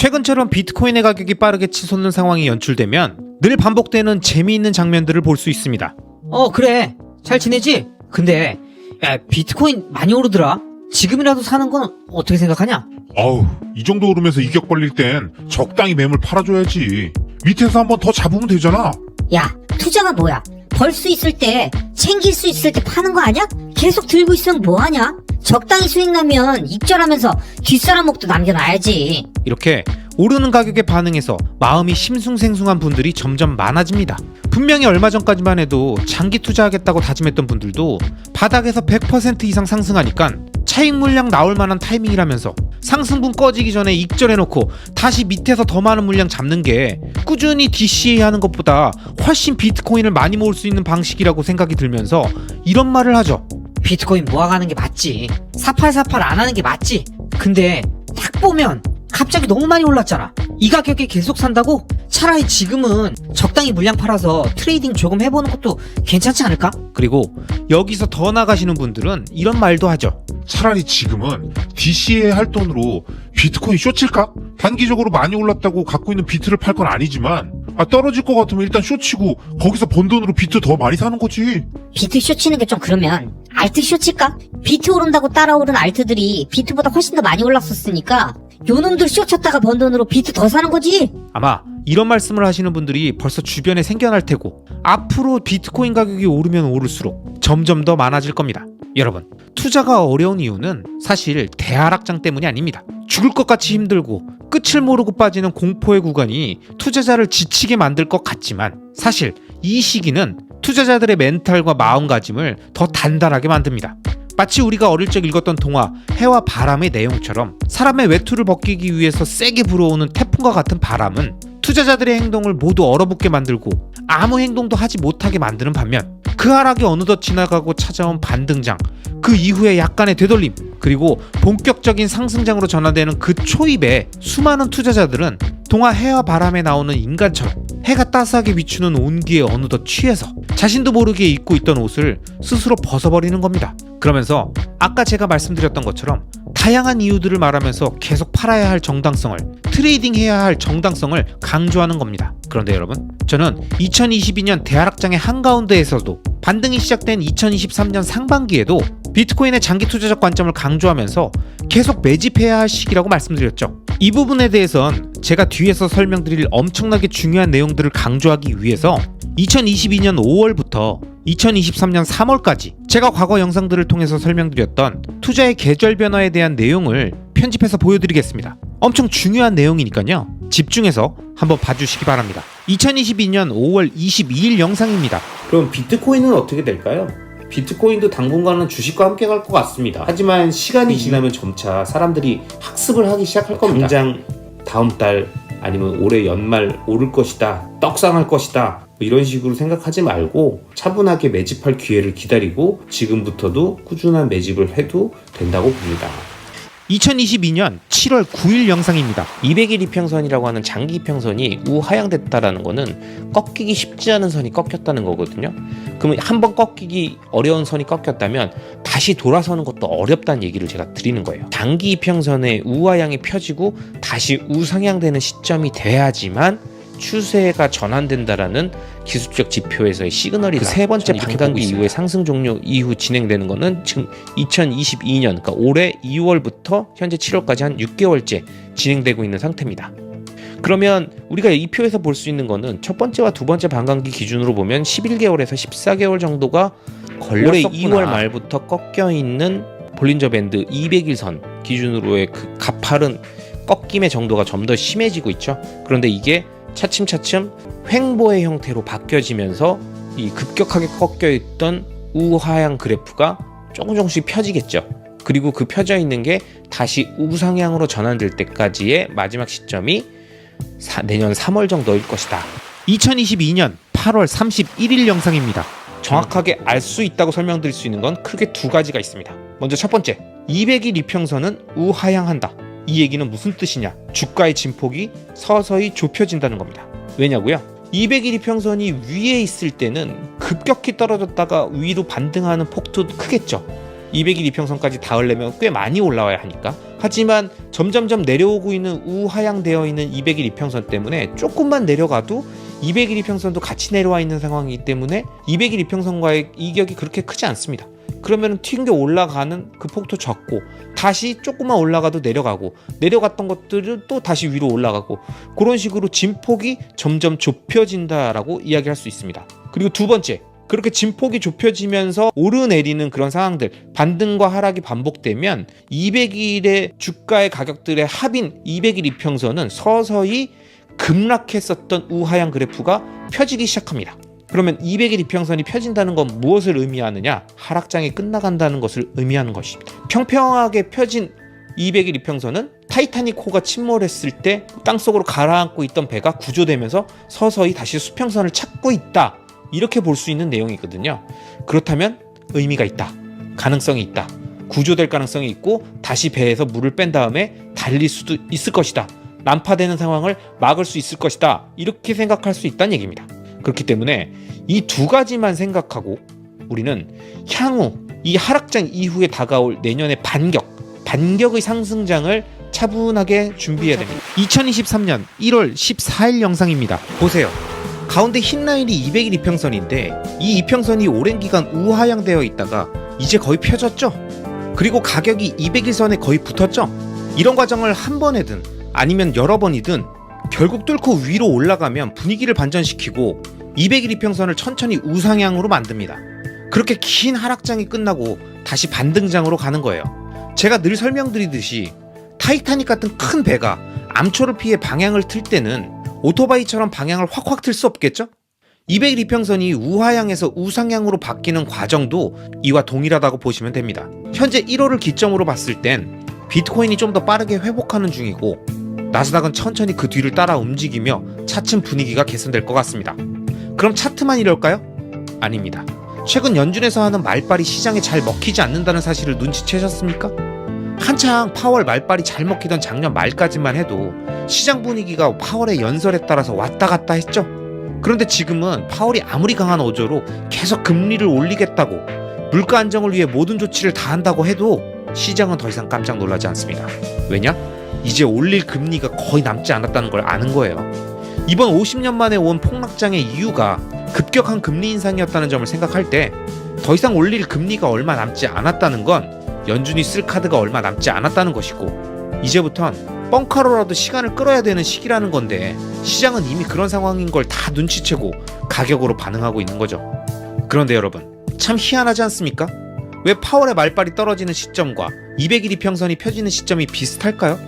최근처럼 비트코인의 가격이 빠르게 치솟는 상황이 연출되면 늘 반복되는 재미있는 장면들을 볼 수 있습니다. 그래. 잘 지내지? 근데 야, 비트코인 많이 오르더라. 지금이라도 사는 건 어떻게 생각하냐? 아우, 이 정도 오르면서 이격 벌릴 땐 적당히 매물 팔아줘야지. 밑에서 한번 더 잡으면 되잖아. 야, 투자가 뭐야? 벌 수 있을 때, 챙길 수 있을 때 파는 거 아니야? 계속 들고 있으면 뭐하냐? 적당히 수익 나면 익절하면서 뒷사람 목도 남겨놔야지. 이렇게 오르는 가격에 반응해서 마음이 심숭생숭한 분들이 점점 많아집니다. 분명히 얼마 전까지만 해도 장기 투자하겠다고 다짐했던 분들도 바닥에서 100% 이상 상승하니까 차익 물량 나올 만한 타이밍이라면서 상승분 꺼지기 전에 익절해놓고 다시 밑에서 더 많은 물량 잡는 게 꾸준히 DCA 하는 것보다 훨씬 비트코인을 많이 모을 수 있는 방식이라고 생각이 들면서 이런 말을 하죠. 비트코인 모아가는 게 맞지. 사팔사팔 안 하는 게 맞지. 근데 딱 보면 갑자기 너무 많이 올랐잖아. 이 가격에 계속 산다고? 차라리 지금은 적당히 물량 팔아서 트레이딩 조금 해보는 것도 괜찮지 않을까? 그리고 여기서 더 나가시는 분들은 이런 말도 하죠. 차라리 지금은 DCA 할 돈으로 비트코인 쇼칠까? 단기적으로 많이 올랐다고 갖고 있는 비트를 팔 건 아니지만 떨어질 것 같으면 일단 쇼치고 거기서 번 돈으로 비트 더 많이 사는 거지. 비트 쇼치는 게 좀 그러면 알트 쇼칠까? 비트 오른다고 따라오른 알트들이 비트보다 훨씬 더 많이 올랐었으니까 요놈들 쇼쳤다가 번 돈으로 비트 더 사는 거지. 아마 이런 말씀을 하시는 분들이 벌써 주변에 생겨날 테고 앞으로 비트코인 가격이 오르면 오를수록 점점 더 많아질 겁니다. 여러분, 투자가 어려운 이유는 사실 대하락장 때문이 아닙니다. 죽을 것 같이 힘들고 끝을 모르고 빠지는 공포의 구간이 투자자를 지치게 만들 것 같지만 사실 이 시기는 투자자들의 멘탈과 마음가짐을 더 단단하게 만듭니다. 마치 우리가 어릴 적 읽었던 동화 해와 바람의 내용처럼 사람의 외투를 벗기기 위해서 세게 불어오는 태풍과 같은 바람은 투자자들의 행동을 모두 얼어붙게 만들고 아무 행동도 하지 못하게 만드는 반면 그 하락이 어느덧 지나가고 찾아온 반등장, 그 이후에 약간의 되돌림, 그리고 본격적인 상승장으로 전환되는 그 초입에 수많은 투자자들은 동화 해와 바람에 나오는 인간처럼 해가 따스하게 비추는 온기에 어느덧 취해서 자신도 모르게 입고 있던 옷을 스스로 벗어버리는 겁니다. 그러면서 아까 제가 말씀드렸던 것처럼 다양한 이유들을 말하면서 계속 팔아야 할 정당성을, 트레이딩해야 할 정당성을 강조하는 겁니다. 그런데 여러분, 저는 2022년 대하락장의 한가운데에서도 반등이 시작된 2023년 상반기에도 비트코인의 장기 투자적 관점을 강조하면서 계속 매집해야 할 시기라고 말씀드렸죠. 이 부분에 대해선 제가 뒤에서 설명드릴 엄청나게 중요한 내용들을 강조하기 위해서 2022년 5월부터 2023년 3월까지 제가 과거 영상들을 통해서 설명드렸던 투자의 계절 변화에 대한 내용을 편집해서 보여드리겠습니다. 엄청 중요한 내용이니까요. 집중해서 한번 봐주시기 바랍니다. 2022년 5월 22일 영상입니다. 그럼 비트코인은 어떻게 될까요? 비트코인도 당분간은 주식과 함께 갈 것 같습니다. 하지만 시간이 지나면 점차 사람들이 학습을 하기 시작할 겁니다. 당장 다음 달 아니면 올해 연말 오를 것이다, 떡상할 것이다, 이런 식으로 생각하지 말고 차분하게 매집할 기회를 기다리고 지금부터도 꾸준한 매집을 해도 된다고 봅니다. 2022년 7월 9일 영상입니다. 200일 이평선이라고 하는 장기 이평선이 우하향됐다라는 거는 꺾이기 쉽지 않은 선이 꺾였다는 거거든요. 그러면 한번 꺾이기 어려운 선이 꺾였다면 다시 돌아서는 것도 어렵다는 얘기를 제가 드리는 거예요. 장기 이평선의 우하향이 펴지고 다시 우상향되는 시점이 돼야지만 추세가 전환된다라는 기술적 지표에서의 시그널이 세 번째 반감기 이후에 상승 종료 이후 진행되는 거는 지금 2022년 그러니까 올해 2월부터 현재 7월까지 한 6개월째 진행되고 있는 상태입니다. 그러면 우리가 이 표에서 볼 수 있는 거는 첫 번째와 두 번째 반감기 기준으로 보면 11개월에서 14개월 정도가 걸렸었구나. 올해 2월 말부터 꺾여 있는 볼린저 밴드 200일 선 기준으로의 그 가파른 꺾임의 정도가 좀 더 심해지고 있죠. 그런데 이게 차츰차츰 횡보의 형태로 바뀌어지면서 이 급격하게 꺾여있던 우하향 그래프가 조금씩 펴지겠죠. 그리고 그 펴져 있는 게 다시 우상향으로 전환될 때까지의 마지막 시점이 내년 3월 정도일 것이다. 2022년 8월 31일 영상입니다. 정확하게 알 수 있다고 설명드릴 수 있는 건 크게 두 가지가 있습니다. 먼저 첫 번째, 200일 이평선은 우하향한다. 이 얘기는 무슨 뜻이냐? 주가의 진폭이 서서히 좁혀진다는 겁니다. 왜냐고요? 200일 이평선이 위에 있을 때는 급격히 떨어졌다가 위로 반등하는 폭도 크겠죠. 200일 이평선까지 닿으려면 꽤 많이 올라와야 하니까. 하지만 점점점 내려오고 있는 우하향되어 있는 200일 이평선 때문에 조금만 내려가도 200일 이평선도 같이 내려와 있는 상황이기 때문에 200일 이평선과의 이격이 그렇게 크지 않습니다. 그러면 튕겨 올라가는 그 폭도 적고 다시 조금만 올라가도 내려가고 내려갔던 것들은 또 다시 위로 올라가고 그런 식으로 진폭이 점점 좁혀진다라고 이야기할 수 있습니다. 그리고 두 번째, 그렇게 진폭이 좁혀지면서 오르내리는 그런 상황들, 반등과 하락이 반복되면 200일의 주가의 가격들의 합인 200일 이평선은 서서히 급락했었던 우하향 그래프가 펴지기 시작합니다. 그러면 200일 이평선이 펴진다는 건 무엇을 의미하느냐? 하락장이 끝나간다는 것을 의미하는 것입니다. 평평하게 펴진 200일 이평선은 타이타닉 호가 침몰했을 때 땅속으로 가라앉고 있던 배가 구조되면서 서서히 다시 수평선을 찾고 있다, 이렇게 볼 수 있는 내용이거든요. 그렇다면 의미가 있다, 가능성이 있다, 구조될 가능성이 있고 다시 배에서 물을 뺀 다음에 달릴 수도 있을 것이다, 난파되는 상황을 막을 수 있을 것이다, 이렇게 생각할 수 있다는 얘기입니다. 그렇기 때문에 이 두 가지만 생각하고 우리는 향후 이 하락장 이후에 다가올 내년의 반격의 상승장을 차분하게 준비해야 됩니다. 2023년 1월 14일 영상입니다. 보세요. 가운데 흰 라인이 200일 이평선인데 이 이평선이 오랜 기간 우하향되어 있다가 이제 거의 펴졌죠? 그리고 가격이 200일선에 거의 붙었죠? 이런 과정을 한 번이든 아니면 여러 번이든 결국 뚫고 위로 올라가면 분위기를 반전시키고 200일 이평선을 천천히 우상향으로 만듭니다. 그렇게 긴 하락장이 끝나고 다시 반등장으로 가는 거예요. 제가 늘 설명드리듯이 타이타닉 같은 큰 배가 암초를 피해 방향을 틀 때는 오토바이처럼 방향을 확확 틀 수 없겠죠? 200일 이평선이 우하향에서 우상향으로 바뀌는 과정도 이와 동일하다고 보시면 됩니다. 현재 1월을 기점으로 봤을 땐 비트코인이 좀 더 빠르게 회복하는 중이고 나스닥은 천천히 그 뒤를 따라 움직이며 차츰 분위기가 개선될 것 같습니다. 그럼 차트만 이럴까요? 아닙니다. 최근 연준에서 하는 말빨이 시장에 잘 먹히지 않는다는 사실을 눈치채셨습니까? 한창 파월 말빨이 잘 먹히던 작년 말까지만 해도 시장 분위기가 파월의 연설에 따라서 왔다 갔다 했죠. 그런데 지금은 파월이 아무리 강한 어조로 계속 금리를 올리겠다고 물가 안정을 위해 모든 조치를 다 한다고 해도 시장은 더 이상 깜짝 놀라지 않습니다. 왜냐? 이제 올릴 금리가 거의 남지 않았다는 걸 아는 거예요. 이번 50년 만에 온 폭락장의 이유가 급격한 금리 인상이었다는 점을 생각할 때 더 이상 올릴 금리가 얼마 남지 않았다는 건 연준이 쓸 카드가 얼마 남지 않았다는 것이고 이제부턴 뻥카로라도 시간을 끌어야 되는 시기라는 건데 시장은 이미 그런 상황인 걸 다 눈치채고 가격으로 반응하고 있는 거죠. 그런데 여러분, 참 희한하지 않습니까? 왜 파월의 말빨이 떨어지는 시점과 200일 이평선이 펴지는 시점이 비슷할까요?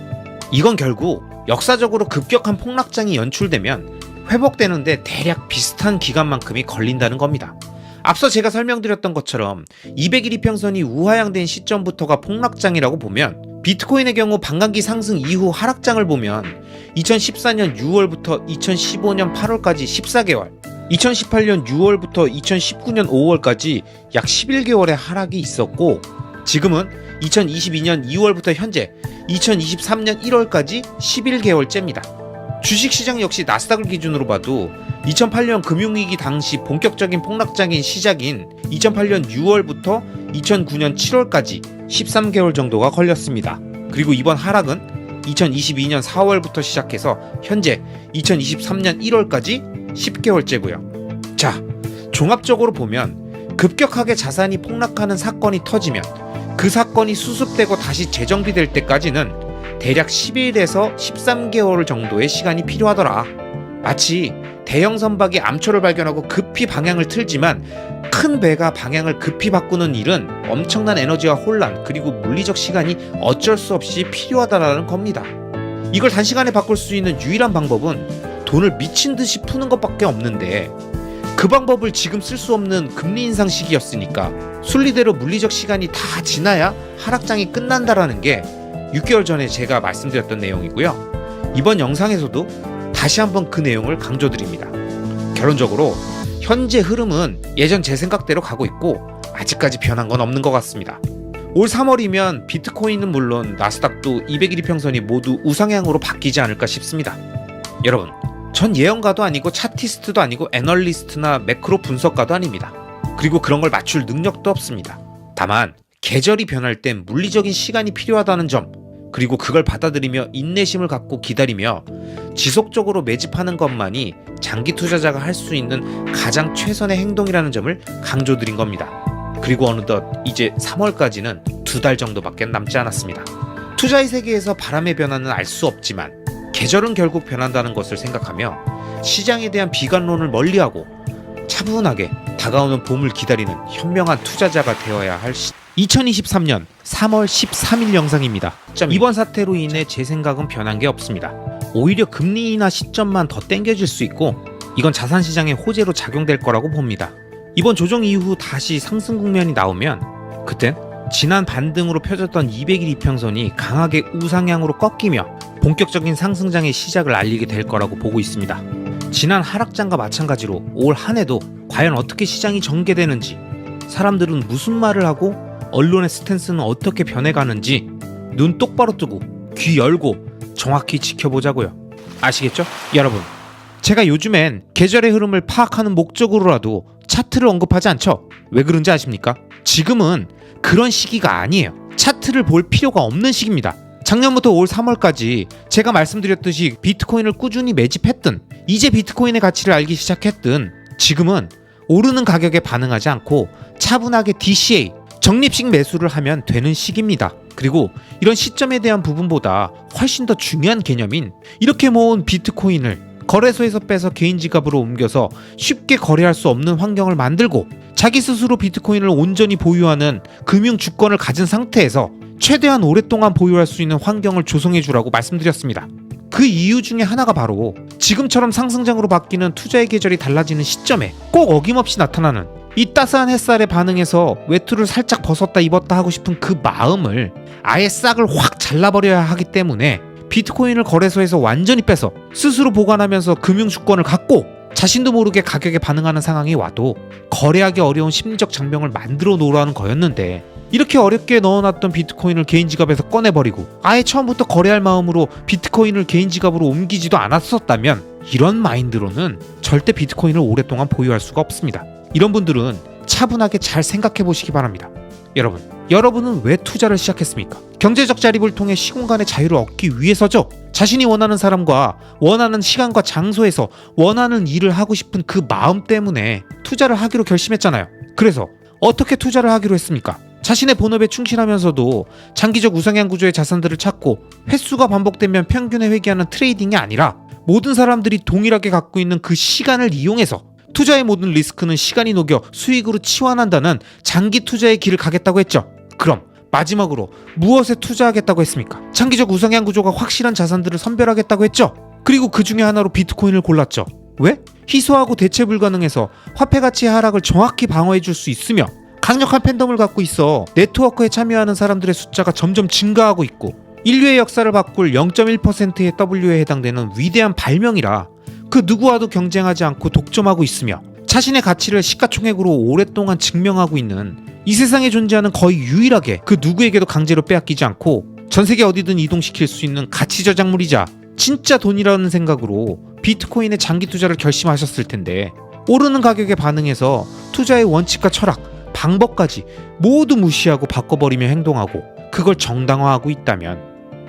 이건 결국 역사적으로 급격한 폭락장이 연출되면 회복되는데 대략 비슷한 기간만큼이 걸린다는 겁니다. 앞서 제가 설명드렸던 것처럼 200일 이평선이 우하향된 시점부터가 폭락장이라고 보면 비트코인의 경우 반감기 상승 이후 하락장을 보면 2014년 6월부터 2015년 8월까지 14개월, 2018년 6월부터 2019년 5월까지 약 11개월의 하락이 있었고 지금은 2022년 2월부터 현재 2023년 1월까지 11개월째입니다. 주식시장 역시 나스닥을 기준으로 봐도 2008년 금융위기 당시 본격적인 폭락장인 시작인 2008년 6월부터 2009년 7월까지 13개월 정도가 걸렸습니다. 그리고 이번 하락은 2022년 4월부터 시작해서 현재 2023년 1월까지 10개월째고요. 자, 종합적으로 보면 급격하게 자산이 폭락하는 사건이 터지면 그 사건이 수습되고 다시 재정비될 때까지는 대략 10일에서 13개월 정도의 시간이 필요하더라. 마치 대형 선박이 암초를 발견하고 급히 방향을 틀지만 큰 배가 방향을 급히 바꾸는 일은 엄청난 에너지와 혼란 그리고 물리적 시간이 어쩔 수 없이 필요하다라는 겁니다. 이걸 단시간에 바꿀 수 있는 유일한 방법은 돈을 미친 듯이 푸는 것밖에 없는데 그 방법을 지금 쓸 수 없는 금리 인상 시기였으니까 순리대로 물리적 시간이 다 지나야 하락장이 끝난다라는 게 6개월 전에 제가 말씀드렸던 내용이고요. 이번 영상에서도 다시 한번 그 내용을 강조드립니다. 결론적으로 현재 흐름은 예전 제 생각대로 가고 있고 아직까지 변한 건 없는 것 같습니다. 올 3월이면 비트코인은 물론 나스닥도 200일 이평선이 모두 우상향으로 바뀌지 않을까 싶습니다. 여러분, 전 예언가도 아니고 차티스트도 아니고 애널리스트나 매크로 분석가도 아닙니다. 그리고 그런 걸 맞출 능력도 없습니다. 다만 계절이 변할 땐 물리적인 시간이 필요하다는 점, 그리고 그걸 받아들이며 인내심을 갖고 기다리며 지속적으로 매집하는 것만이 장기 투자자가 할 수 있는 가장 최선의 행동이라는 점을 강조드린 겁니다. 그리고 어느덧 이제 3월까지는 2달 정도밖에 남지 않았습니다. 투자의 세계에서 바람의 변화는 알 수 없지만 계절은 결국 변한다는 것을 생각하며 시장에 대한 비관론을 멀리하고 차분하게 다가오는 봄을 기다리는 현명한 투자자가 되어야 할 2023년 3월 13일 영상입니다. 이번 사태로 인해 제 생각은 변한 게 없습니다. 오히려 금리 인하 시점만 더 땡겨질 수 있고 이건 자산시장의 호재로 작용될 거라고 봅니다. 이번 조정 이후 다시 상승 국면이 나오면 그땐 지난 반등으로 펴졌던 200일 이평선이 강하게 우상향으로 꺾이며 본격적인 상승장의 시작을 알리게 될 거라고 보고 있습니다. 지난 하락장과 마찬가지로 올 한 해도 과연 어떻게 시장이 전개되는지, 사람들은 무슨 말을 하고 언론의 스탠스는 어떻게 변해가는지 눈 똑바로 뜨고 귀 열고 정확히 지켜보자고요. 아시겠죠? 여러분, 제가 요즘엔 계절의 흐름을 파악하는 목적으로라도 차트를 언급하지 않죠? 왜 그런지 아십니까? 지금은 그런 시기가 아니에요. 차트를 볼 필요가 없는 시기입니다. 작년부터 올 3월까지 제가 말씀드렸듯이 비트코인을 꾸준히 매집했든 이제 비트코인의 가치를 알기 시작했든 지금은 오르는 가격에 반응하지 않고 차분하게 DCA, 적립식 매수를 하면 되는 시기입니다. 그리고 이런 시점에 대한 부분보다 훨씬 더 중요한 개념인 이렇게 모은 비트코인을 거래소에서 빼서 개인 지갑으로 옮겨서 쉽게 거래할 수 없는 환경을 만들고 자기 스스로 비트코인을 온전히 보유하는 금융 주권을 가진 상태에서 최대한 오랫동안 보유할 수 있는 환경을 조성해 주라고 말씀드렸습니다. 그 이유 중에 하나가 바로 지금처럼 상승장으로 바뀌는 투자의 계절이 달라지는 시점에 꼭 어김없이 나타나는 이 따스한 햇살에 반응해서 외투를 살짝 벗었다 입었다 하고 싶은 그 마음을 아예 싹을 확 잘라버려야 하기 때문에 비트코인을 거래소에서 완전히 빼서 스스로 보관하면서 금융주권을 갖고 자신도 모르게 가격에 반응하는 상황이 와도 거래하기 어려운 심리적 장벽을 만들어 놓으라는 거였는데, 이렇게 어렵게 넣어놨던 비트코인을 개인 지갑에서 꺼내버리고 아예 처음부터 거래할 마음으로 비트코인을 개인 지갑으로 옮기지도 않았었다면 이런 마인드로는 절대 비트코인을 오랫동안 보유할 수가 없습니다. 이런 분들은 차분하게 잘 생각해 보시기 바랍니다. 여러분은 왜 투자를 시작했습니까? 경제적 자립을 통해 시공간의 자유를 얻기 위해서죠. 자신이 원하는 사람과 원하는 시간과 장소에서 원하는 일을 하고 싶은 그 마음 때문에 투자를 하기로 결심했잖아요. 그래서 어떻게 투자를 하기로 했습니까? 자신의 본업에 충실하면서도 장기적 우상향 구조의 자산들을 찾고 횟수가 반복되면 평균에 회귀하는 트레이딩이 아니라 모든 사람들이 동일하게 갖고 있는 그 시간을 이용해서 투자의 모든 리스크는 시간이 녹여 수익으로 치환한다는 장기 투자의 길을 가겠다고 했죠. 그럼 마지막으로 무엇에 투자하겠다고 했습니까? 장기적 우상향 구조가 확실한 자산들을 선별하겠다고 했죠. 그리고 그 중에 하나로 비트코인을 골랐죠. 왜? 희소하고 대체 불가능해서 화폐 가치의 하락을 정확히 방어해 줄 수 있으며 강력한 팬덤을 갖고 있어 네트워크에 참여하는 사람들의 숫자가 점점 증가하고 있고 인류의 역사를 바꿀 0.1%의 W에 해당되는 위대한 발명이라 그 누구와도 경쟁하지 않고 독점하고 있으며 자신의 가치를 시가총액으로 오랫동안 증명하고 있는 이 세상에 존재하는 거의 유일하게 그 누구에게도 강제로 빼앗기지 않고 전세계 어디든 이동시킬 수 있는 가치 저작물이자 진짜 돈이라는 생각으로 비트코인의 장기 투자를 결심하셨을 텐데, 오르는 가격에 반응해서 투자의 원칙과 철학, 방법까지 모두 무시하고 바꿔버리며 행동하고 그걸 정당화하고 있다면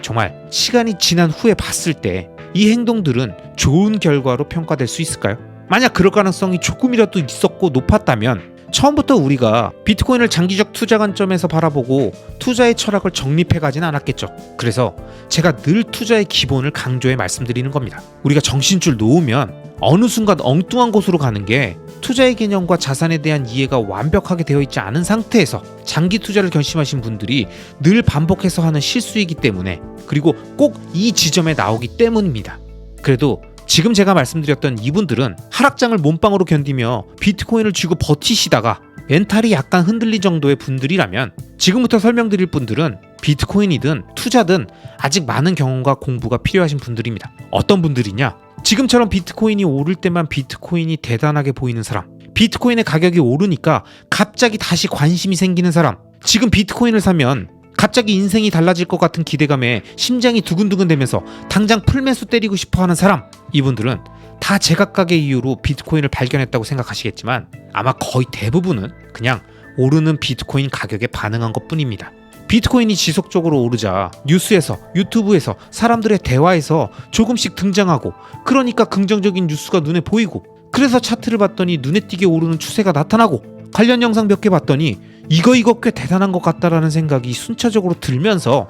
정말 시간이 지난 후에 봤을 때 이 행동들은 좋은 결과로 평가될 수 있을까요? 만약 그럴 가능성이 조금이라도 있었고 높았다면 처음부터 우리가 비트코인을 장기적 투자 관점에서 바라보고 투자의 철학을 정립해 가진 않았겠죠. 그래서 제가 늘 투자의 기본을 강조해 말씀드리는 겁니다. 우리가 정신줄 놓으면 어느 순간 엉뚱한 곳으로 가는 게 투자의 개념과 자산에 대한 이해가 완벽하게 되어 있지 않은 상태에서 장기 투자를 결심하신 분들이 늘 반복해서 하는 실수이기 때문에, 그리고 꼭 이 지점에 나오기 때문입니다. 그래도 지금 제가 말씀드렸던 이분들은 하락장을 몸빵으로 견디며 비트코인을 쥐고 버티시다가 멘탈이 약간 흔들릴 정도의 분들이라면 지금부터 설명드릴 분들은 비트코인이든 투자든 아직 많은 경험과 공부가 필요하신 분들입니다. 어떤 분들이냐? 지금처럼 비트코인이 오를 때만 비트코인이 대단하게 보이는 사람, 비트코인의 가격이 오르니까 갑자기 다시 관심이 생기는 사람, 지금 비트코인을 사면 갑자기 인생이 달라질 것 같은 기대감에 심장이 두근두근 되면서 당장 풀매수 때리고 싶어하는 사람, 이분들은 다 제각각의 이유로 비트코인을 발견했다고 생각하시겠지만 아마 거의 대부분은 그냥 오르는 비트코인 가격에 반응한 것뿐입니다. 비트코인이 지속적으로 오르자 뉴스에서, 유튜브에서, 사람들의 대화에서 조금씩 등장하고, 그러니까 긍정적인 뉴스가 눈에 보이고, 그래서 차트를 봤더니 눈에 띄게 오르는 추세가 나타나고, 관련 영상 몇 개 봤더니 이거 꽤 대단한 것 같다라는 생각이 순차적으로 들면서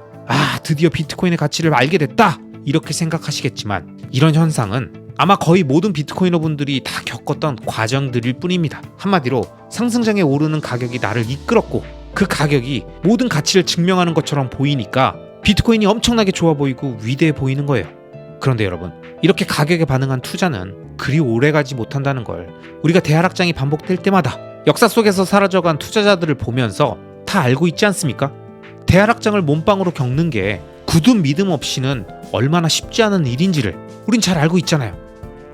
드디어 비트코인의 가치를 알게 됐다 이렇게 생각하시겠지만, 이런 현상은 아마 거의 모든 비트코이너 분들이 다 겪었던 과정들일 뿐입니다. 한마디로 상승장에 오르는 가격이 나를 이끌었고, 그 가격이 모든 가치를 증명하는 것처럼 보이니까 비트코인이 엄청나게 좋아 보이고 위대해 보이는 거예요. 그런데 여러분, 이렇게 가격에 반응한 투자는 그리 오래가지 못한다는 걸 우리가 대하락장이 반복될 때마다 역사 속에서 사라져간 투자자들을 보면서 다 알고 있지 않습니까? 대하락장을 몸빵으로 겪는 게 굳은 믿음 없이는 얼마나 쉽지 않은 일인지를 우린 잘 알고 있잖아요.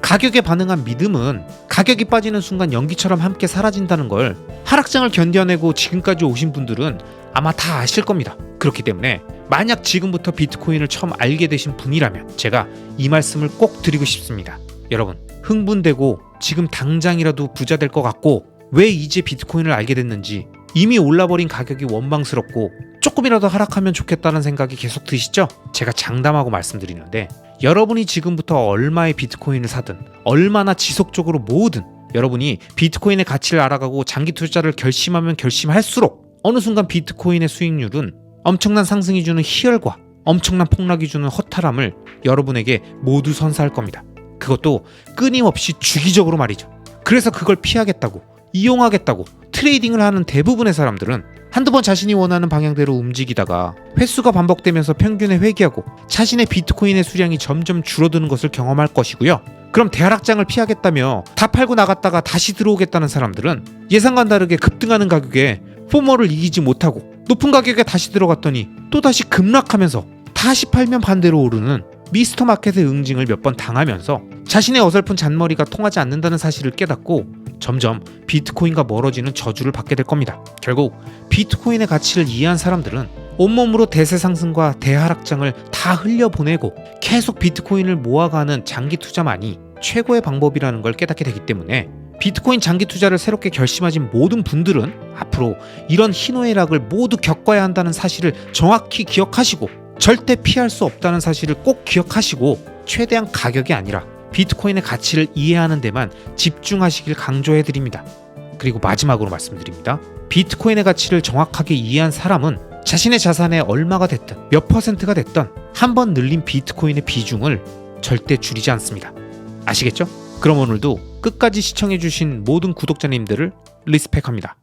가격에 반응한 믿음은 가격이 빠지는 순간 연기처럼 함께 사라진다는 걸 하락장을 견뎌내고 지금까지 오신 분들은 아마 다 아실 겁니다. 그렇기 때문에 만약 지금부터 비트코인을 처음 알게 되신 분이라면 제가 이 말씀을 꼭 드리고 싶습니다. 여러분, 흥분되고 지금 당장이라도 부자 될 것 같고 왜 이제 비트코인을 알게 됐는지, 이미 올라버린 가격이 원망스럽고 조금이라도 하락하면 좋겠다는 생각이 계속 드시죠? 제가 장담하고 말씀드리는데, 여러분이 지금부터 얼마의 비트코인을 사든 얼마나 지속적으로 모으든 여러분이 비트코인의 가치를 알아가고 장기 투자를 결심하면 결심할수록 어느 순간 비트코인의 수익률은 엄청난 상승이 주는 희열과 엄청난 폭락이 주는 허탈함을 여러분에게 모두 선사할 겁니다. 그것도 끊임없이 주기적으로 말이죠. 그래서 그걸 피하겠다고, 이용하겠다고 트레이딩을 하는 대부분의 사람들은 한두 번 자신이 원하는 방향대로 움직이다가 횟수가 반복되면서 평균에 회귀하고 자신의 비트코인의 수량이 점점 줄어드는 것을 경험할 것이고요. 그럼 대하락장을 피하겠다며 다 팔고 나갔다가 다시 들어오겠다는 사람들은 예상과는 다르게 급등하는 가격에 포모를 이기지 못하고 높은 가격에 다시 들어갔더니 또다시 급락하면서 다시 팔면 반대로 오르는 미스터 마켓의 응징을 몇 번 당하면서 자신의 어설픈 잔머리가 통하지 않는다는 사실을 깨닫고 점점 비트코인과 멀어지는 저주를 받게 될 겁니다. 결국 비트코인의 가치를 이해한 사람들은 온몸으로 대세 상승과 대하락장을 다 흘려보내고 계속 비트코인을 모아가는 장기 투자만이 최고의 방법이라는 걸 깨닫게 되기 때문에, 비트코인 장기 투자를 새롭게 결심하신 모든 분들은 앞으로 이런 희노애락을 모두 겪어야 한다는 사실을 정확히 기억하시고, 절대 피할 수 없다는 사실을 꼭 기억하시고, 최대한 가격이 아니라 비트코인의 가치를 이해하는 데만 집중하시길 강조해드립니다. 그리고 마지막으로 말씀드립니다. 비트코인의 가치를 정확하게 이해한 사람은 자신의 자산의 얼마가 됐든 몇 퍼센트가 됐든 한번 늘린 비트코인의 비중을 절대 줄이지 않습니다. 아시겠죠? 그럼 오늘도 끝까지 시청해주신 모든 구독자님들을 리스펙합니다.